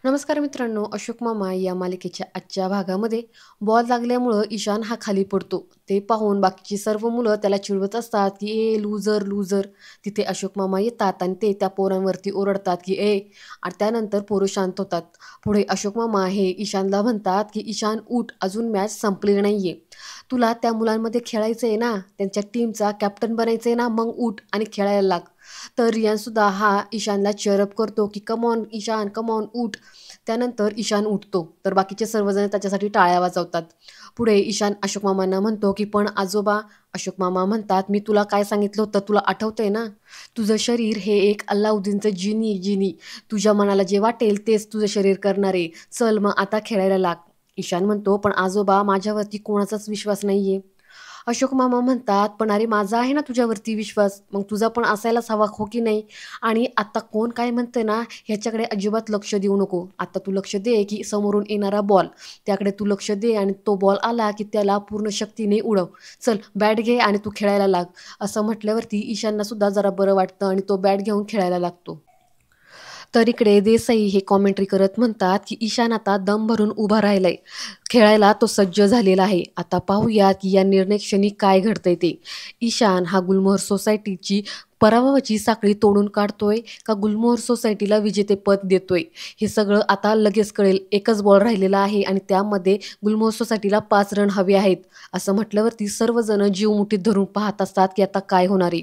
नमस्कार मित्रांनो, अशोक मामा या मालिकेच्या आजच्या भागामध्ये बॉल लागल्यामुळं ईशान हा खाली पडतो. ते पाहून बाकीची सर्व मुलं त्याला चिडवत असतात की ए लूजर लूजर. तिथे अशोक मामा येतात आणि ते त्या पोरांवरती ओरडतात की ए, आणि त्यानंतर पोरं शांत होतात. पुढे अशोक मामा हे ईशानला म्हणतात की ईशान उठ, अजून मॅच संपली नाहीये. तुला त्या मुलांमध्ये खेळायचं आहे ना, त्यांच्या टीमचा कॅप्टन बनायचं आहे ना, मग उठ आणि खेळायला लाग. तर रियानसुद्धा हा ईशानला चेअरअप करतो की come on Ishan, come on उठ. त्यानंतर ईशान उठतो तर बाकीचे सर्वजण त्याच्यासाठी टाळ्या वाजवतात. पुढे ईशान अशोक मामांना म्हणतो की पण आजोबा. अशोक मामा म्हणतात मी तुला काय सांगितलं होतं तुला आठवतंय ना, तुझं शरीर हे एक अल्लाउद्दीनचं जिनी जिनी, तुझ्या मनाला जे वाटेल तेच तुझं शरीर करणार आहे. चल मग आता खेळायला लाग. ईशान म्हणतो पण आजोबा माझ्यावरती कोणाचाच विश्वास नाहीये. अशोक मामा म्हणतात पण अरे माझा आहे ना तुझ्यावरती विश्वास, मग तुझा पण असायलाच हवा हो की नाही. आणि आता कोण काय म्हणतंय ना, ह्याच्याकडे अजिबात लक्ष देऊ नको. आता तू लक्ष दे की समोरून येणारा बॉल, त्याकडे तू लक्ष दे आणि तो बॉल आला की त्याला पूर्ण शक्तीने उडव. चल बॅट घे आणि तू खेळायला लाग. असं म्हटल्यावरती ईशानला सुद्धा जरा बरं वाटतं आणि तो बॅट घेऊन खेळायला लागतो. तर इकडे देसाई हे कॉमेंट्री करत म्हणतात की ईशान आता दम भरून उभा राहिलाय, खेळायला तो सज्ज झालेला आहे. आता पाहूया की या निर्णय क्षणी काय घडतंय ते. ईशान हा गुलमोहर सोसायटीची पराभवाची साखळी तोडून काढतोय का गुलमोहर सोसायटीला विजेतेपद देतोय, हे सगळं आता लगेच कळेल. एकच बॉल राहिलेला आहे आणि त्यामध्ये गुलमोहर सोसायटीला 5 रन हवे आहेत. असं म्हटल्यावरती सर्वजण जीव मुठीत धरून पाहत असतात की आता काय होणार आहे.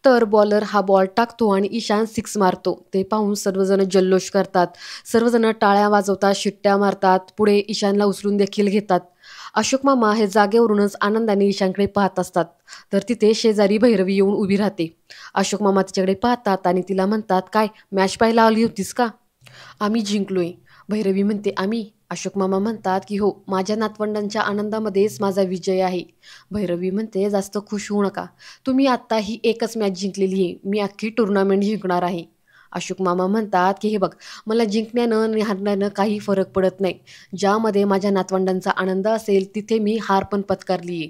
तर बॉलर हा बॉल टाकतो आणि ईशान सिक्स मारतो. ते पाहून सर्वजण जल्लोष करतात. सर्वजण टाळ्या वाजवतात, शिट्ट्या मारतात. पुढे ईशानला उचलून देखील घेतात. अशोक मामा हे जागेवरूनच आनंदाने ईशानकडे पाहत असतात. तर तिथे शेजारी भैरवी येऊन उभी राहते. अशोक मामा तिच्याकडे पाहतात आणि तिला म्हणतात, काय मॅच पाहायला आली होतीस का? आम्ही जिंकलोय. भैरवी म्हणते आम्ही. अशोक मामा म्हणतात की हो, माझ्या नातवंडांच्या आनंदामध्येच माझा विजय आहे. भैरवी म्हणते जास्त खुश होऊ नका. तुम्ही आत्ता ही एकच मॅच जिंकलेली आहे, मी अख्खी टुर्नामेंट जिंकणार आहे. अशोक मामा म्हणतात की हे बघ, मला जिंकण्यानं आणि हारण्यानं काही फरक पडत नाही. ज्यामध्ये माझ्या नातवंडांचा आनंद असेल तिथे मी हार पण पत्करली आहे.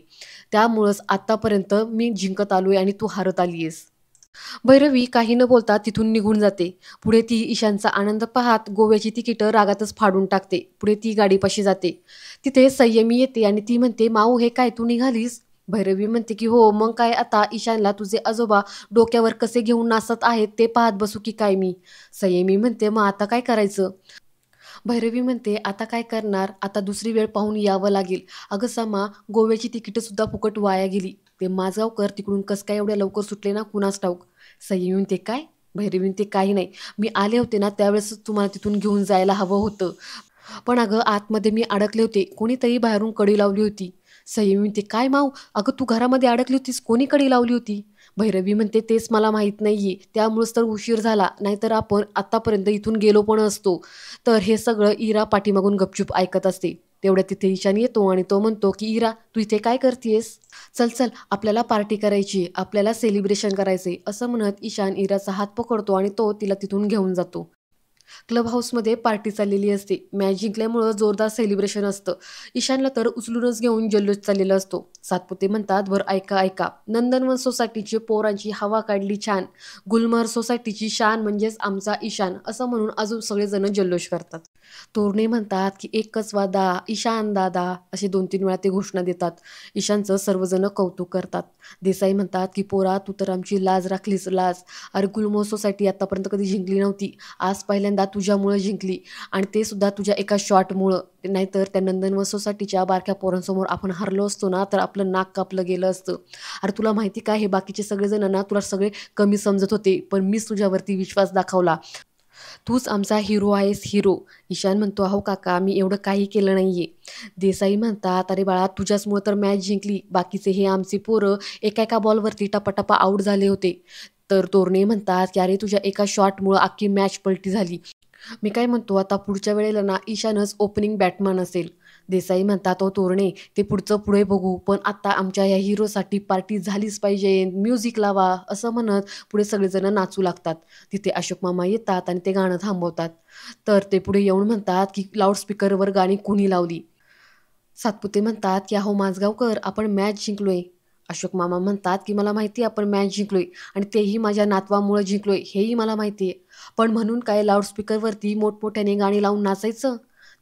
त्यामुळंच आत्तापर्यंत मी जिंकत आलोय आणि तू हारत आली आहेस. भैरवी काही न बोलता तिथून निघून जाते. पुढे ती ईशानचा आनंद पाहत गोव्याची तिकीटं रागातच फाडून टाकते. पुढे ती गाडीपाशी जाते. तिथे संयमी येते आणि ती म्हणते माऊ हे काय तू निघालीस? भैरवी म्हणते की हो मग काय, आता ईशानला तुझे आजोबा डोक्यावर कसे घेऊन नाचत आहेत ते पाहत बसू की काय मी. संयमी म्हणते मग आता काय करायचं? भैरवी म्हणते आता काय करणार, आता दुसरी वेळ पाहून यावं लागेल. अगं समा, गोव्याची तिकीटं सुद्धा फुकट वाया गेली. ते माझगावकर तिकडून कसं काय एवढ्या लवकर सुटले ना कुणास ठाऊक. संयमी म्हणते काय? भैरवी म्हणते काही नाही, मी आले होते ना त्यावेळेस तुम्हाला तिथून घेऊन जायला हवं होतं. पण अगं आतमध्ये मी अडकले होते, कोणीतरी बाहेरून कडी लावली होती. संयमी म्हणते काय माऊ, अगं तू घरामध्ये अडकली होतीस, कोणी कडी लावली होती? भैरवी म्हणते तेच मला माहीत नाहीये, त्यामुळेच तर उशीर झाला, नाहीतर आपण आतापर्यंत इथून गेलो पण असतो. तर हे सगळं इरा पाठीमागून गपचूप ऐकत असते. तेवढ्या तिथे ईशान येतो आणि तो म्हणतो की इरा तू इथे काय करतेयस? चल चल, आपल्याला पार्टी करायची, आपल्याला सेलिब्रेशन करायचे. असं म्हणत ईशान इराचा हात पकडतो आणि तो तिला तिथून घेऊन जातो. क्लब हाऊसमध्ये पार्टी चाललेली असते. मॅच जिंकल्यामुळं जोरदार सेलिब्रेशन असतं. ईशानला तर उचलूनच घेऊन जल्लोष चाललेला असतो. सातपुते म्हणतात बरं ऐका ऐका, नंदनवन सोसायटीची पोरांची हवा काढली छान, गुलमहर सोसायटीची शान म्हणजेच आमचा ईशान, असं म्हणून अजून सगळेजण जल्लोष करतात. तोरणे म्हणतात की एकच वादा ईशान दादा, असे 2-3 वेळा ते घोषणा देतात. ईशानचं सर्वजण कौतुक करतात. देसाई म्हणतात की पोरा तू तर आमची लाज राखलीस लाज. अरे गुलमोहर सोसायटी आतापर्यंत कधी जिंकली नव्हती, आज पहिल्यांदा तुझ्यामुळं जिंकली, आणि ते सुद्धा तुझ्या एका शॉटमुळं. नाहीतर त्या नंदनवन सोसायटीच्या बारक्या पोरांसमोर आपण हरलो असतो ना तर आपलं नाक कापलं गेलं असतं. अरे तुला माहिती काय, हे बाकीचे सगळेजण ना तुला सगळे कमी समजत होते, पण मीच तुझ्यावरती विश्वास दाखवला. तूच आमचा हिरो आहेस हिरो. ईशान म्हणतो अहो काका मी एवढं काही केलं नाहीये. देसाई म्हणतात अरे बाळा तुझ्याचमुळं तर मॅच जिंकली, बाकीचे हे आमचे पोरं एका एका बॉलवरती टपाटपा आऊट झाले होते. तर तोरणे म्हणतात की अरे तुझ्या एका शॉटमुळं अख्खी मॅच पलटी झाली. मी काय म्हणतो आता पुढच्या वेळेला ना ईशानच ओपनिंग बॅटमन असेल. देसाई म्हणतात ओ तोरणे, ते पुढचं पुढे बघू, पण आता आमच्या या हिरोसाठी पार्टी झालीच पाहिजे, म्युझिक लावा. असं म्हणत पुढे सगळेजण नाचू लागतात. तिथे अशोक मामा येतात आणि ते गाणं थांबवतात. तर ते पुढे येऊन म्हणतात की लाऊडस्पीकरवर गाणी कुणी लावली? सातपुते म्हणतात की अहो माझगावकर आपण मॅच जिंकलोय. अशोक मामा म्हणतात की मला माहिती आहे आपण मॅच जिंकलोय आणि तेही माझ्या नातवामुळे जिंकलोय हेही मला माहिती आहे. पण म्हणून काय लाऊडस्पीकरवरती मोठमोठ्याने गाणी लावून नाचायचं?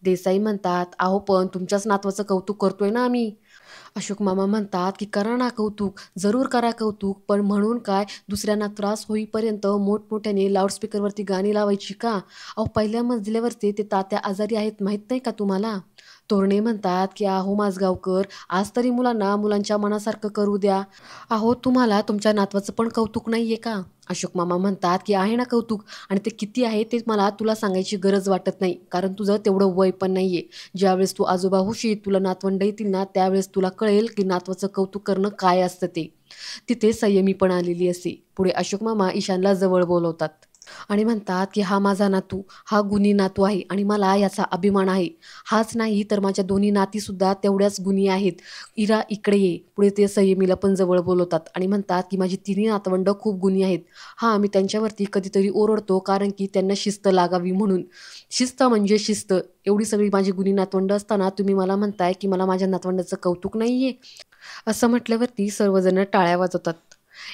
देसाई म्हणतात, अहो पण तुमच्याच नातवाचं कौतुक करतोय ना आम्ही. अशोक मामा म्हणतात की करा ना कौतुक, जरूर करा कौतुक, पण म्हणून काय दुसऱ्यांना त्रास होईपर्यंत मोठमोठ्याने लाऊडस्पीकरवरती गाणी लावायची का? अहो पहिल्या मजल्यावरती ते तात्या आजारी आहेत माहीत नाही का तुम्हाला? तोरणे म्हणतात की अहो माझगावकर, आज तरी मुलांना मुलांच्या मनासारखं करू द्या. अहो तुम्हाला तुमच्या नातवाचं पण कौतुक नाहीये का? अशोक मामा म्हणतात की आहे ना कौतुक आणि ते किती आहे ते मला तुला सांगायची गरज वाटत नाही, कारण तुझं तेवढं वय पण नाहीये. ज्यावेळेस तू आजोबा होशील, तुला नातवंड येतील ना, त्यावेळेस तुला कळेल की नातवाचं कौतुक करणं काय असतं ते. तिथे संयमी पण आलेली असते. पुढे अशोक मामा ईशानला जवळ बोलवतात आणि म्हणतात की हा माझा नातू, हा गुणी नातू आहे आणि मला याचा अभिमान आहे. हाच नाही तर माझ्या दोन्ही नातीसुद्धा तेवढ्याच गुणी आहेत. इरा इकडे ये. पुढे ते संयमीला पण जवळ बोलवतात आणि म्हणतात की माझी तिन्ही नातवंड खूप गुणी आहेत. हां, मी त्यांच्यावरती कधीतरी ओरडतो कारण की त्यांना शिस्त लागावी म्हणून. शिस्त म्हणजे शिस्त. एवढी सगळी माझी गुणी नातवंड असताना तुम्ही मला म्हणताय की मला माझ्या नातवंडाचं कौतुक नाहीये? असं म्हटल्यावरती सर्वजण टाळ्या वाजवतात.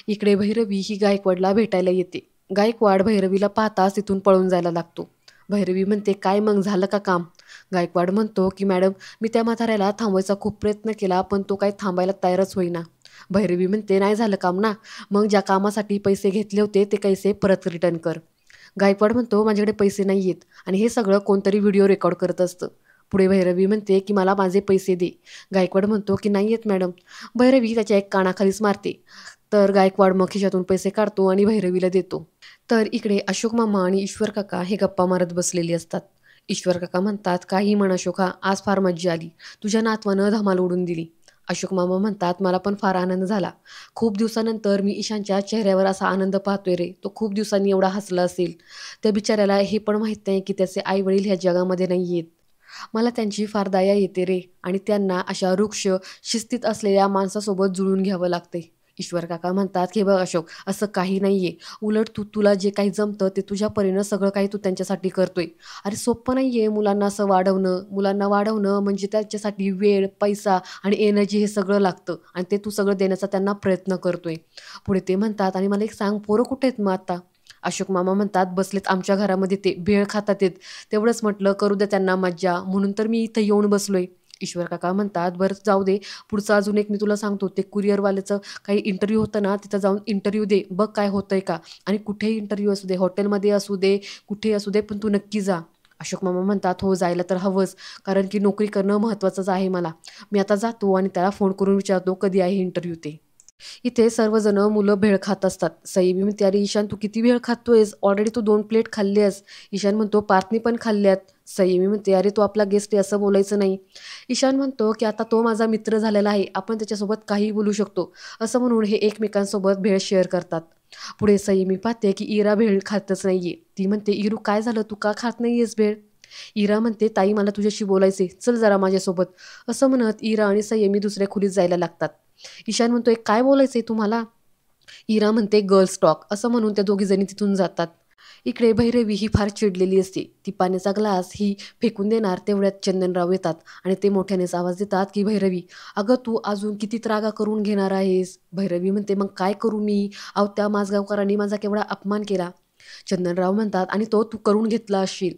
इकडे भैरवी ही गायकवाडला भेटायला येते. गायकवाड भैरवीला पाहताच तिथून पळून जायला लागतो. भैरवी म्हणते, काय मग झालं का काम? गायकवाड म्हणतो की मॅडम, मी त्या म्हाताऱ्याला थांबवायचा खूप प्रयत्न केला पण तो काही थांबायला तयारच होईना. भैरवी म्हणते, नाही झालं काम ना? मग ज्या कामासाठी पैसे घेतले होते ते पैसे परत रिटर्न कर. गायकवाड म्हणतो, माझ्याकडे पैसे नाही आहेत आणि हे सगळं कोणतरी व्हिडिओ रेकॉर्ड करत असतं. पुढे भैरवी म्हणते की मला माझे पैसे दे. गायकवाड म्हणतो की नाही आहेत मॅडम. भैरवी त्याच्या एक कानाखालीच मारते. तर गायकवाड मग खिशातून पैसे काढतो आणि भैरवीला देतो. तर इकडे अशोक मामा आणि ईश्वर काका हे गप्पा मारत बसलेले असतात. ईश्वर काका म्हणतात, काही म्हण अशोका, आज फार मज्जा आली. तुझ्या नातवानं धमाल उडून दिली. अशोक मामा म्हणतात, मला पण फार आनंद झाला. खूप दिवसानंतर मी ईशानच्या चेहऱ्यावर असा आनंद पाहतोय रे. तो खूप दिवसांनी एवढा हसला असेल. त्या बिचाऱ्याला हे पण माहीत नाही की त्याचे आई वडील ह्या जगामध्ये नाही आहेत. मला त्यांची फार दया येते रे आणि त्यांना अशा वृक्ष शिस्तीत असलेल्या माणसासोबत जुळून घ्यावं लागते. ईश्वर काका म्हणतात की बघ अशोक, असं काही नाहीये. उलट तुला जे काही जमतं ते तुझ्या परीनं सगळं काही तू त्यांच्यासाठी करतोय. अरे सोपं नाहीये मुलांना असं वाढवणं. मुलांना वाढवणं म्हणजे त्यांच्यासाठी वेळ, पैसा आणि एनर्जी हे सगळं लागतं आणि ते तू सगळं देण्याचा त्यांना प्रयत्न करतोय. पुढे ते म्हणतात, आणि मला एक सांग, पोरं कुठे आहेत मग आता? अशोक मामा म्हणतात, बसलेत आमच्या घरामध्ये, ते भेळ खातात आहेत. तेवढंच म्हटलं करू द्या त्यांना मज्जा, म्हणून तर मी इथं येऊन बसलोय. ईश्वर काका म्हणतात, बरं जाऊ दे. पुढचं अजून एक मी तुला सांगतो, ते कुरिअरवाल्याचं काही इंटरव्ह्यू होतं ना, तिथं जाऊन इंटरव्ह्यू दे, बघ काय होतंय का. आणि कुठेही इंटरव्ह्यू असू दे, हॉटेलमध्ये असू दे, कुठेही असू दे, पण तू नक्की जा. अशोक मामा म्हणतात, हो जायला तर हवंच, कारण की नोकरी करणं महत्त्वाचंच आहे मला. मी आता जातो आणि त्याला फोन करून विचारतो कधी आहे इंटरव्ह्यू ते. इथे सर्वजण मुलं भेळ खात असतात. सईबी म्हणते, अरे ईशान तू किती भेळ खातोयस? ऑलरेडी तू 2 प्लेट खाल्ल्यास. ईशान म्हणतो, पार्थनी पण खाल्ल्यात. संयमी म्हणते, अरे तो आपला गेस्ट आहे, असं बोलायचं नाही. ईशान म्हणतो की आता तो माझा मित्र झालेला आहे, आपण त्याच्यासोबत काहीही बोलू शकतो. असं म्हणून हे एकमेकांसोबत भेळ शेअर करतात. पुढे संयमी पाहते की इरा भेळ खातच नाहीये. ती म्हणते, इरू काय झालं, तू का खात नाहीयेस भेळ? इरा म्हणते, ताई मला तुझ्याशी बोलायचे, चल जरा माझ्यासोबत. असं म्हणत इरा आणि संयमी दुसऱ्या खोलीत जायला लागतात. ईशान म्हणतोय, काय बोलायचंय तुम्हाला? इरा म्हणते, गर्ल्स टॉक. असं म्हणून त्या दोघीजणी तिथून जातात. इकडे भैरवी ही फार चिडलेली असते. ती पाण्याचा ग्लास ही फेकून देणार तेवढ्यात चंदनराव येतात आणि ते मोठ्यानेच आवाज देतात की भैरवी, अगं तू अजून किती त्रागा करून घेणार आहेस? भैरवी म्हणते, मग काय करू मी? अहो त्या माझगावकरांनी माझा केवढा अपमान केला. चंदनराव म्हणतात, आणि तो तू करून घेतला असशील.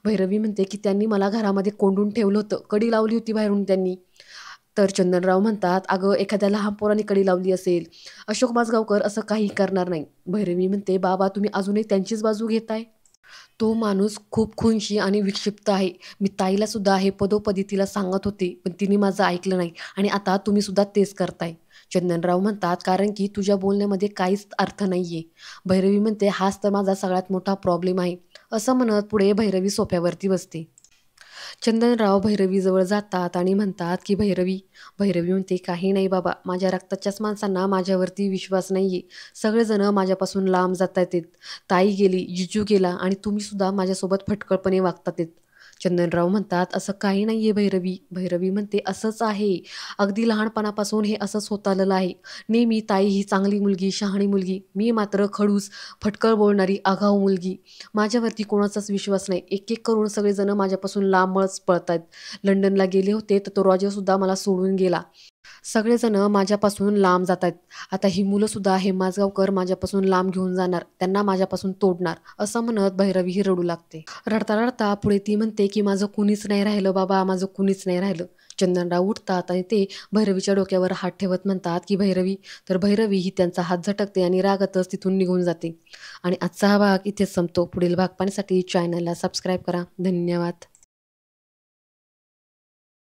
भैरवी म्हणते की त्यांनी मला घरामध्ये कोंडून ठेवलं होतं, कडी लावली होती बाहेरून त्यांनी. तर चंदनराव म्हणतात, अगं एखाद्या लहान पोराने कडी लावली असेल. अशोक माजगावकर असं काही करणार नाही. भैरवी म्हणते, बाबा तुम्ही अजूनही त्यांचीच बाजू घेताय. तो माणूस खूप खुनशी आणि विक्षिप्त आहे. मी ताईला सुद्धा हे पदोपदी तिला सांगत होते, पण तिने माझं ऐकलं नाही आणि आता तुम्ही सुद्धा तेच करताय. चंदनराव म्हणतात, कारण की तुझ्या बोलण्यामध्ये काहीच अर्थ नाहीये. भैरवी म्हणते, हाच तर माझा सगळ्यात मोठा प्रॉब्लेम आहे. असं म्हणत पुढे भैरवी सोफ्यावरती बसते. चंदनराव भैरवीजवळ जातात आणि म्हणतात की भैरवी. भैरवी म्हणते, काही नाही बाबा, माझ्या रक्ताच्याच माणसांना माझ्यावरती विश्वास नाही आहे. सगळेजण माझ्यापासून लांब जात आहेत. ताई गेली, जिजू गेला आणि तुम्ही सुद्धा माझ्यासोबत फटकळपणे वागतात आहेत. चंदनराव म्हणतात, असं काही नाही आहे भैरवी. भैरवी म्हणते, असंच आहे. अगदी लहानपणापासून हे असंच होत आलेलं आहे. नेहमी ताई ही चांगली मुलगी, शहाणी मुलगी, मी मात्र खडूस, फटकळ बोलणारी आगाऊ मुलगी. माझ्यावरती कोणाचाच विश्वास नाही. एक एक करून सगळेजण माझ्यापासून लांबच पळतायत. लंडनला गेले होते तर तो रॉजर सुद्धा मला सोडून गेला. सगळेजण माझ्यापासून लांब जात आहेत. आता ही मुलंसुद्धा हे माझगावकर माझ्यापासून लांब घेऊन जाणार, त्यांना माझ्यापासून तोडणार, असं म्हणत भैरवी ही रडू लागते. रडता-रडता पुढे ती म्हणते, की "माझं कुणीच नाही राहिलं बाबा, माझं कुणीच नाही राहिलं." चंदनराव उठतात आणि ते भैरवीच्या डोक्यावर हात ठेवत म्हणतात, की "भैरवी." तर भैरवी ही त्यांचा हात झटकते आणि रागातच तिथून निघून जाते. आणि आजचा हा भाग इथेच संपतो. पुढील भाग पाहण्यासाठी चॅनलला सबस्क्राईब करा. धन्यवाद.